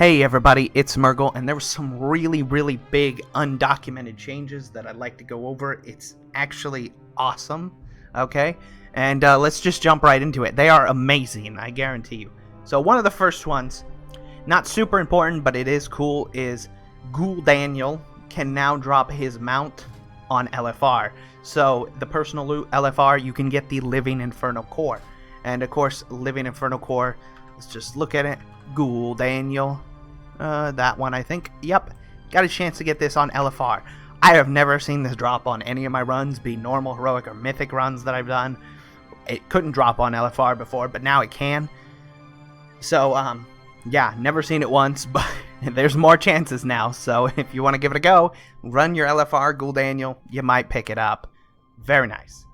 Hey everybody, it's Murgle, and there was some really big undocumented changes that I'd like to go over. It's actually awesome, okay? And let's just jump right into it. They are amazing, I guarantee you. So one of the first ones, not super important, but it is cool, is Guldan can now drop his mount on LFR. So the personal loot LFR, you can get the Living Inferno Core. And of course, Living Inferno Core, let's just look at it. Guldan, that one I think. Yep, got a chance to get this on LFR. I have never seen this drop on any of my runs, be normal, heroic, or mythic runs that I've done. It couldn't drop on LFR before, but now it can. So, yeah, never seen it once, but there's more chances now. So if you want to give it a go, run your LFR Guldan, you might pick it up. Very nice.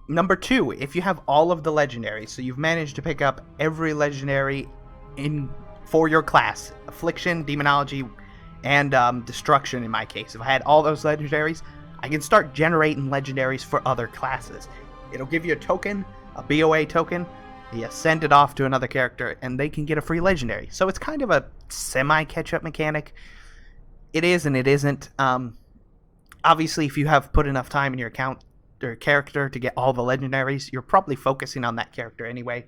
Number 2, if you have all of the legendaries, so you've managed to pick up every legendary for your class, Affliction, Demonology, and Destruction in my case. If I had all those legendaries, I can start generating legendaries for other classes. It'll give you a token, a BOA token, you send it off to another character, and they can get a free legendary. So it's kind of a semi-catch-up mechanic. It is and it isn't. Obviously, if you have put enough time in your account or character to get all the legendaries, you're probably focusing on that character anyway.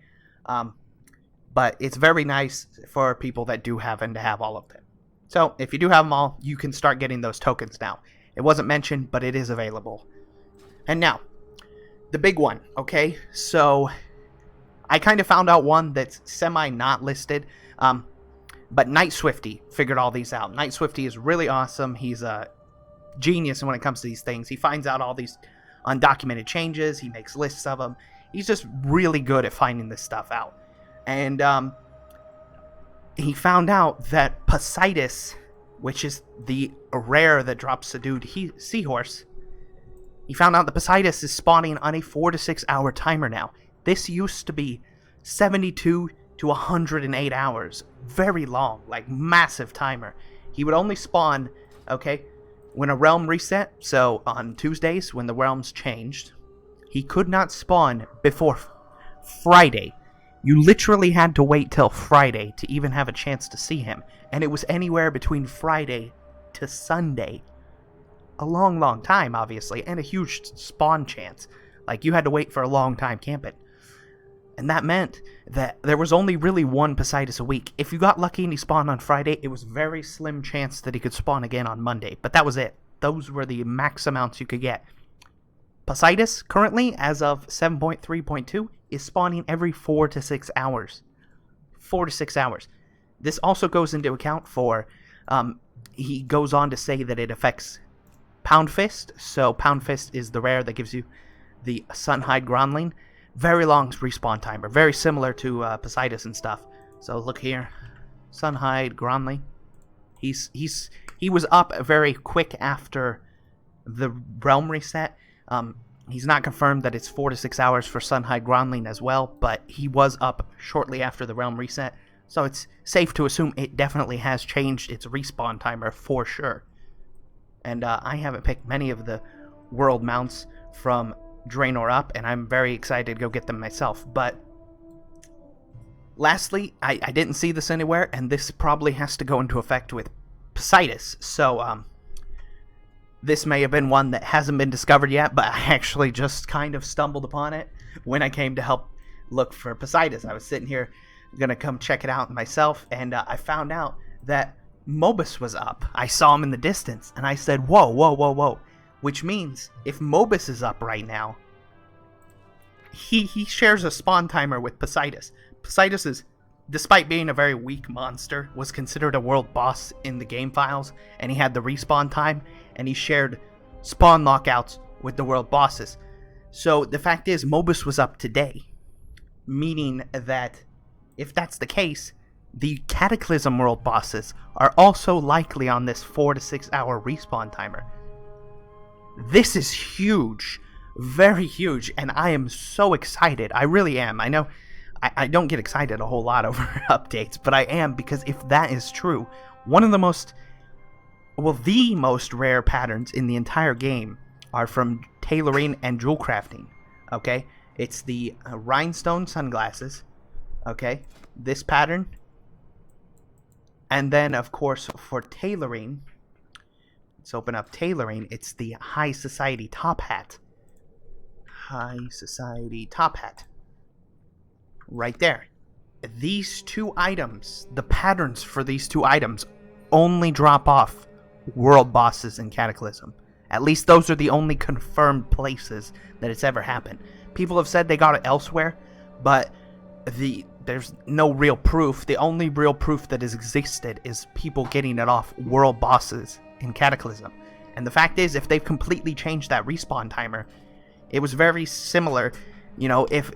But it's very nice for people that do happen to have all of them. So if you do have them all, you can start getting those tokens now. It wasn't mentioned, but it is available. And now, the big one, okay? So I kind of found out one that's semi-not listed. But Night Swifty figured all these out. Night Swifty is really awesome. He's a genius when it comes to these things. He finds out all these undocumented changes. He makes lists of them. He's just really good at finding this stuff out. And he found out that Poseidus, which is the rare that drops the dude seahorse, he found out that Poseidus is spawning on a 4 to 6 hour timer now. This used to be 72 to 108 hours. Very long, like massive timer. He would only spawn, okay, when a realm reset. So on Tuesdays, when the realms changed, he could not spawn before Friday. You literally had to wait till Friday to even have a chance to see him. And it was anywhere between Friday to Sunday. A long time, obviously, and a huge spawn chance. Like, you had to wait for a long time camping. And that meant that there was only really one Poseidus a week. If you got lucky and he spawned on Friday, it was very slim chance that he could spawn again on Monday. But that was it. Those were the max amounts you could get. Poseidus, currently, as of 7.3.2, is spawning every 4 to 6 hours. 4 to 6 hours. This also goes into account for, he goes on to say that it affects Pound Fist. So Pound Fist is the rare that gives you the Sunhide Gronling. Very long respawn timer. Very similar to Poseidus and stuff. So look here. Sunhide Gronling. He was up very quick after the realm reset. He's not confirmed that it's 4 to 6 hours for Sunhide Gronling as well, but he was up shortly after the realm reset, so it's safe to assume it definitely has changed its respawn timer for sure. And I haven't picked many of the world mounts from Draenor up, and I'm very excited to go get them myself. But lastly, I didn't see this anywhere, and this probably has to go into effect with Poseidus, so this may have been one that hasn't been discovered yet, but I actually just kind of stumbled upon it when I came to help look for Poseidus. I was sitting here going to come check it out myself, and I found out that Mobus was up. I saw him in the distance, and I said, whoa. Which means, if Mobus is up right now, he shares a spawn timer with Poseidus. Poseidus is, despite being a very weak monster, was considered a world boss in the game files, and he had the respawn time, and he shared spawn lockouts with the world bosses. So the fact is, Mobus was up today, meaning that if that's the case, the Cataclysm world bosses are also likely on this 4 to 6 hour respawn timer. This is huge, very huge, and I am so excited. I really am. I know I don't get excited a whole lot over updates, but I am, because if that is true, one of the most rare patterns in the entire game are from tailoring and jewel crafting, okay? It's the rhinestone sunglasses, okay? This pattern And then, of course, for tailoring, let's open up tailoring. It's the High Society Top Hat. High Society Top Hat. Right there. These two items, the patterns for these two items, only drop off world bosses in Cataclysm. At least those are the only confirmed places that it's ever happened. People have said they got it elsewhere, but there's no real proof. The only real proof that has existed is people getting it off world bosses in Cataclysm. And the fact is, if they've completely changed that respawn timer, it was very similar. You know, if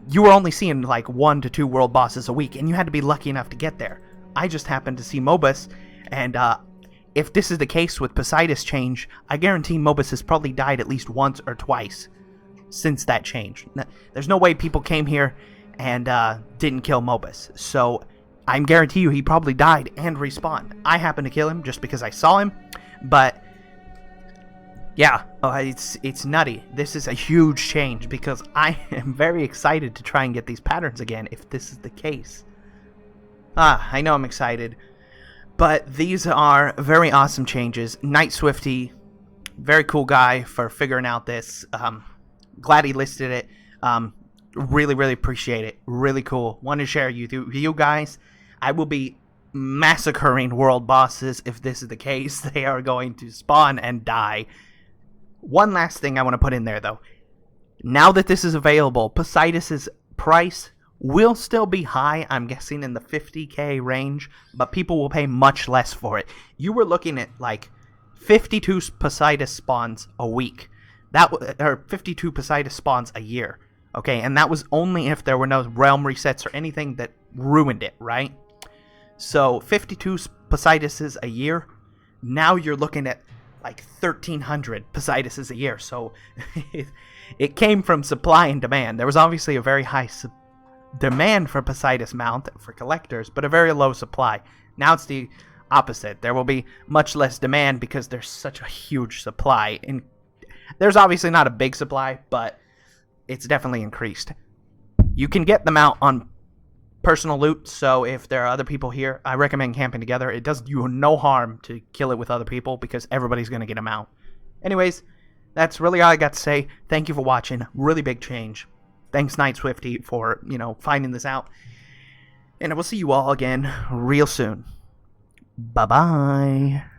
you were only seeing like 1 to 2 world bosses a week, and you had to be lucky enough to get there. I just happened to see Mobus, and if this is the case with Poseidus change, I guarantee Mobus has probably died at least once or twice since that change. There's no way people came here and didn't kill Mobus. So I guarantee you he probably died and respawned. I happened to kill him just because I saw him, but yeah, it's nutty. This is a huge change because I am very excited to try and get these patterns again if this is the case. I know I'm excited. But these are very awesome changes. Night Swifty, very cool guy for figuring out this. Glad he listed it. Really, really appreciate it. Really cool. Want to share you guys. I will be massacring world bosses if this is the case. They are going to spawn and die. One last thing I want to put in there, though. Now that this is available, Poseidus' price will still be high, I'm guessing in the 50k range, but people will pay much less for it. You were looking at like 52 Poseidus spawns a week. Or 52 Poseidus spawns a year. Okay, and that was only if there were no realm resets or anything that ruined it, right? So 52 Poseiduses a year. Now you're looking at like 1,300 Poseiduses a year. So it came from supply and demand. There was obviously a very high demand for Poseidus mount for collectors, but a very low supply. Now it's the opposite. There will be much less demand because there's such a huge supply. And there's obviously not a big supply, but it's definitely increased. You can get them out on personal loot, so if there are other people here, I recommend camping together. It does you no harm to kill it with other people because everybody's going to get them out. Anyways, that's really all I got to say. Thank you for watching. Really big change. Thanks, Night Swifty, for, finding this out. And I will see you all again real soon. Bye-bye.